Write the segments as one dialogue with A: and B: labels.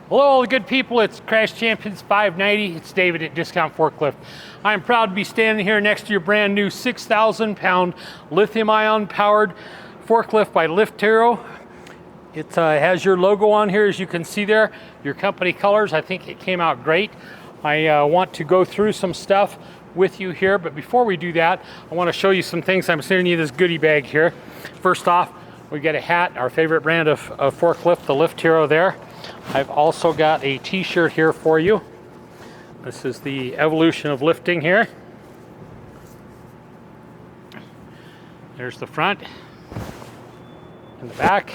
A: Hello, all the good people. It's Crash Champions 590. It's David at Discount Forklift. I am proud to be standing here next to your brand new 6,000-pound lithium-ion powered forklift by Lift Hero. It has your logo on here, as you can see there, your company colors. I think it came out great. I want to go through some stuff with you here, but before we do that, I want to show you some things. I'm sending you this goodie bag here. First off, we got a hat, our favorite brand of forklift, the Lift Hero there. I've also got a t-shirt here for you. This is the evolution of lifting here. There's the front and the back.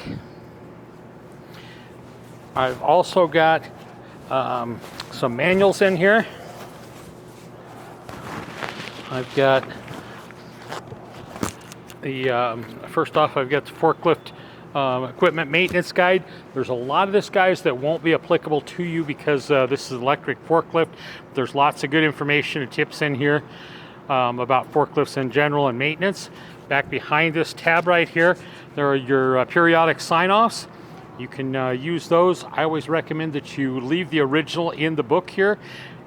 A: I've also got some manuals in here. I've got the, first off, I've got the forklift equipment maintenance guide. There's a lot of this, guys, that won't be applicable to you because this is electric forklift. There's lots of good information and tips in here about forklifts in general and maintenance. Back behind this tab right here, there are your periodic sign-offs. You can use those. I always recommend that you leave the original in the book here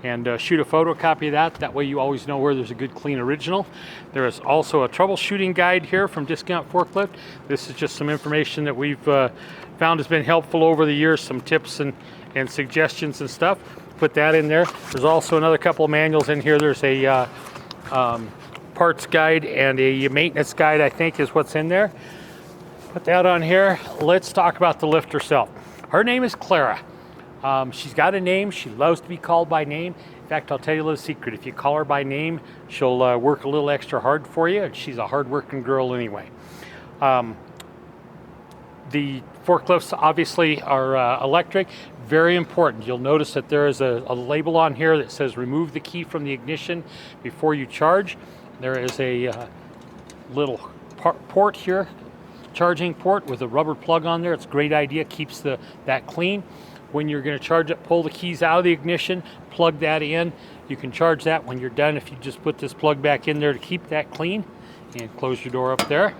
A: and shoot a photocopy of that. That way you always know where there's a good clean original. There is also a troubleshooting guide here from Discount Forklift. This is just some information that we've found has been helpful over the years, some tips and suggestions and stuff. Put that in there. There's also another couple of manuals in here. There's a parts guide and a maintenance guide, I think, is what's in there. Put that on here. Let's talk about the lift herself. Her name is Clara. She's got a name. She loves to be called by name. In fact, I'll tell you a little secret. If you call her by name, she'll work a little extra hard for you. And she's a hard-working girl anyway. The forklifts obviously are electric. Very important. You'll notice that there is a label on here that says remove the key from the ignition before you charge. There is a little port here, charging port with a rubber plug on there. It's a great idea. Keeps that clean. When you're going to charge it, pull the keys out of the ignition, plug that in. You can charge that when you're done if you just put this plug back in there to keep that clean. And close your door up there.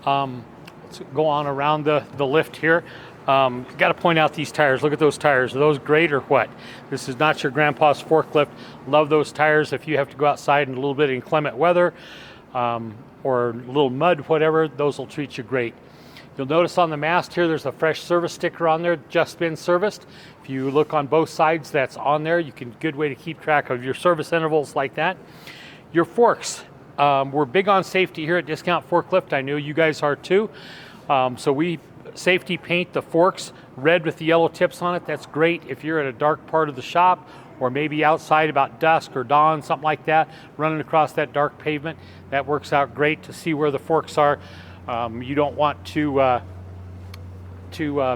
A: Let's go on around the lift here. Got to point out these tires. Look at those tires. Are those great or what? This is not your grandpa's forklift. Love those tires. If you have to go outside in a little bit of inclement weather or a little mud, whatever, those will treat you great. You'll notice on the mast here, there's a fresh service sticker on there, just been serviced. If you look on both sides, that's on there. You can, good way to keep track of your service intervals like that. Your forks. We're big on safety here at Discount Forklift. I know you guys are too. So we safety paint the forks red with the yellow tips on it. That's great if you're at a dark part of the shop or maybe outside about dusk or dawn, something like that, running across that dark pavement. That works out great to see where the forks are. You don't want to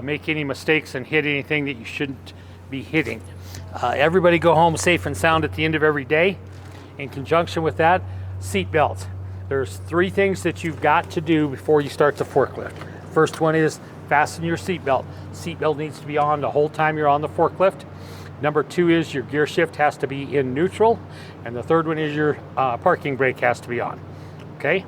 A: make any mistakes and hit anything that you shouldn't be hitting. Everybody go home safe and sound at the end of every day. In conjunction with that, seat belts. There's 3 things that you've got to do before you start the forklift. First one is fasten your seat belt. Seat belt needs to be on the whole time you're on the forklift. Number 2 is your gear shift has to be in neutral. And the third one is your parking brake has to be on. Okay?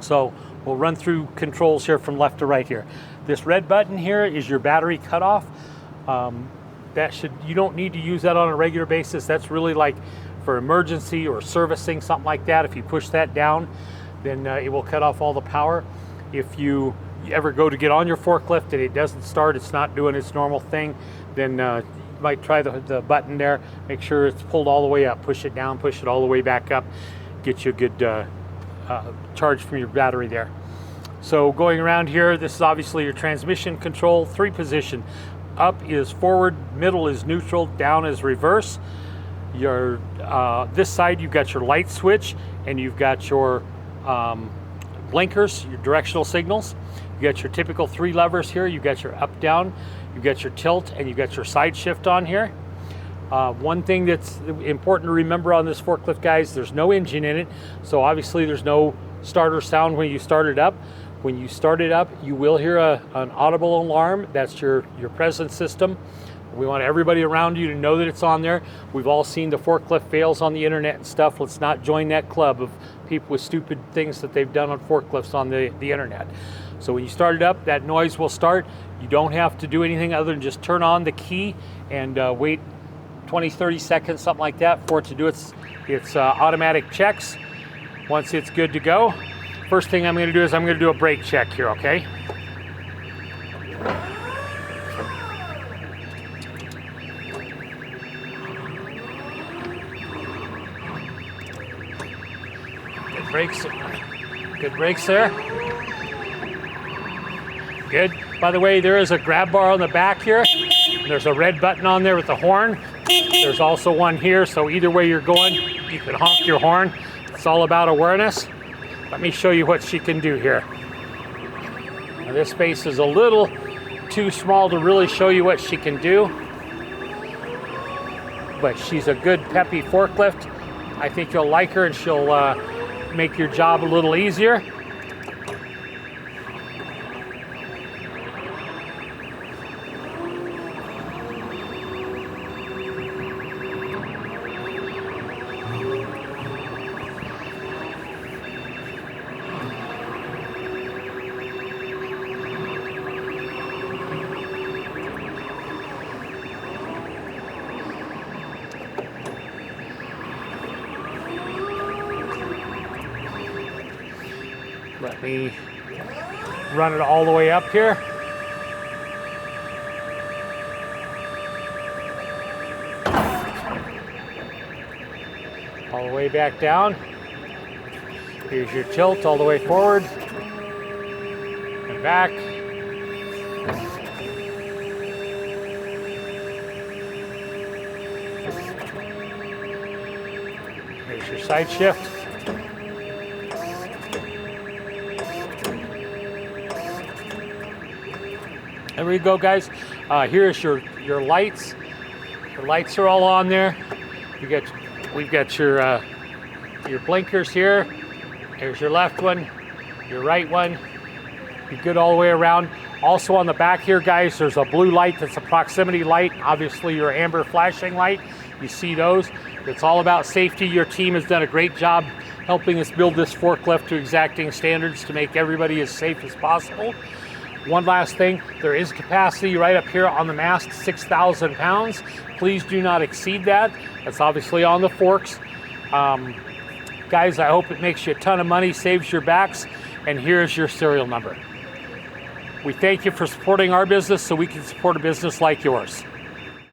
A: So we'll run through controls here from left to right here. This red button here is your battery cutoff. You don't need to use that on a regular basis. That's really like for emergency or servicing, something like that. If you push that down, then it will cut off all the power. If you ever go to get on your forklift and it doesn't start, it's not doing its normal thing, then you might try the button there. Make sure it's pulled all the way up. Push it down, push it all the way back up. Get you a good charge from your battery there. So going around here, this is obviously your transmission control. 3 position. Up is forward, middle is neutral, down is reverse. Your this side you've got your light switch and you've got your blinkers, your directional signals. You got your typical 3 levers here. You've got your up, down, you've got your tilt, and you've got your side shift on here. One thing that's important to remember on this forklift, guys, there's no engine in it, so obviously there's no starter sound when you start it up. When you start it up, you will hear an audible alarm. That's your presence system. We want everybody around you to know that it's on there. We've all seen the forklift fails on the internet and stuff. Let's not join that club of people with stupid things that they've done on forklifts on the internet. So when you start it up, that noise will start. You don't have to do anything other than just turn on the key and wait 20, 30 seconds, something like that, for it to do its automatic checks. Once it's good to go, first thing I'm going to do is I'm going to do a brake check here, okay? Good brakes there. Good. By the way, there is a grab bar on the back here. There's a red button on there with the horn. There's also one here, so either way you're going, you can honk your horn. It's all about awareness. Let me show you what she can do here. Now, this space is a little too small to really show you what she can do, but she's a good peppy forklift. I think you'll like her and she'll make your job a little easier. Let me run it all the way up here. All the way back down. Here's your tilt all the way forward and back. Here's your side shift. There we go, guys. Here's your lights. The lights are all on there. We've got your blinkers here. There's your left one, your right one. You're good all the way around. Also on the back here, guys, there's a blue light that's a proximity light. Obviously your amber flashing light. You see those. It's all about safety. Your team has done a great job helping us build this forklift to exacting standards to make everybody as safe as possible. One last thing, there is capacity right up here on the mast, 6,000 pounds. Please do not exceed that. That's obviously on the forks. Guys, I hope it makes you a ton of money, saves your backs, and here's your serial number. We thank you for supporting our business so we can support a business like yours.